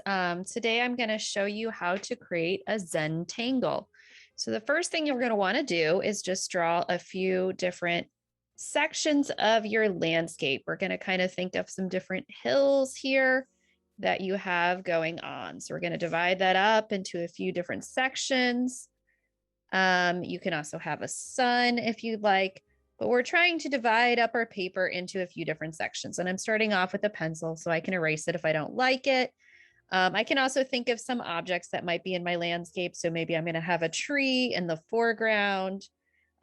Today I'm going to show you how to create a Zentangle. So the first thing you're going to want to do is just draw a few different sections of your landscape. We're going to kind of think of some different hills here that you have going on. So we're going to divide that up into a few different sections. You can also have a sun if you'd like, but we're trying to divide up our paper into a few different sections. And I'm starting off with a pencil so I can erase it if I don't like it. I can also think of some objects that might be in my landscape. So maybe I'm going to have a tree in the foreground.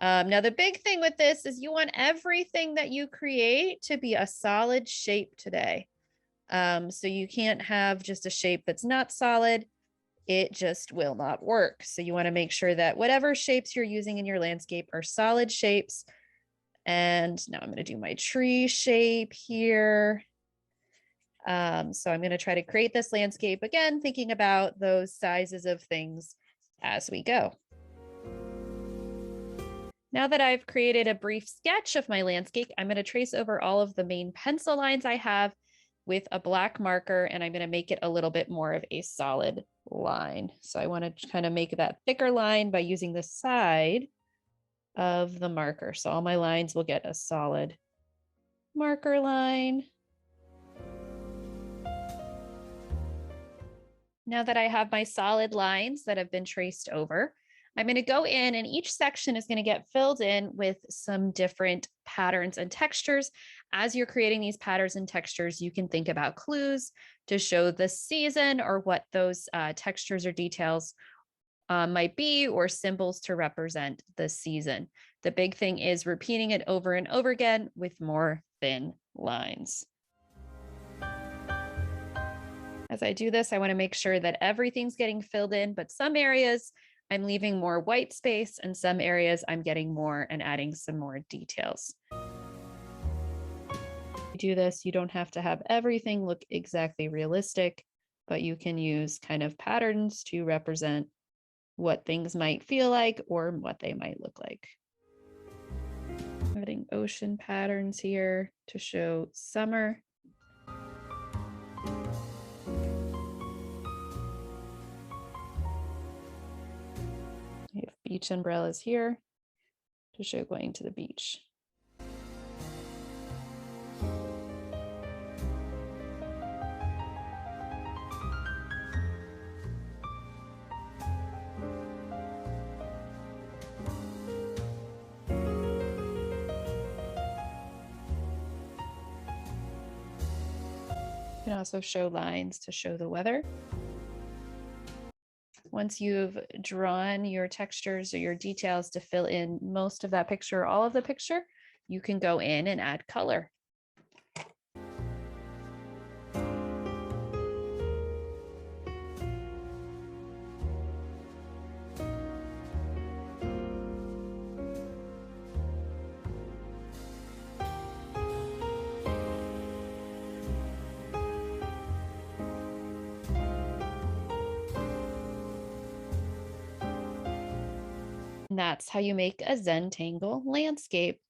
Now, the big thing with this is you want everything that you create to be a solid shape today. So you can't have just a shape that's not solid. It just will not work. So you want to make sure that whatever shapes you're using in your landscape are solid shapes. And now I'm going to do my tree shape here. So I'm going to try to create this landscape again, thinking about those sizes of things as we go. Now that I've created a brief sketch of my landscape, I'm going to trace over all of the main pencil lines I have with a black marker, and I'm going to make it a little bit more of a solid line. So I want to kind of make that thicker line by using the side of the marker. So all my lines will get a solid marker line. Now that I have my solid lines that have been traced over, I'm going to go in and each section is going to get filled in with some different patterns and textures. As you're creating these patterns and textures, you can think about clues to show the season or what those textures or details might be, or symbols to represent the season. The big thing is repeating it over and over again with more thin lines. As I do this, I want to make sure that everything's getting filled in, but some areas I'm leaving more white space and some areas I'm getting more and adding some more details. You do this, you don't have to have everything look exactly realistic, but you can use kind of patterns to represent what things might feel like or what they might look like. Adding ocean patterns here to show summer. I have beach umbrellas here to show going to the beach. You can also show lines to show the weather. Once you've drawn your textures or your details to fill in most of that picture or all of the picture, you can go in and add color. And that's how you make a Zentangle landscape.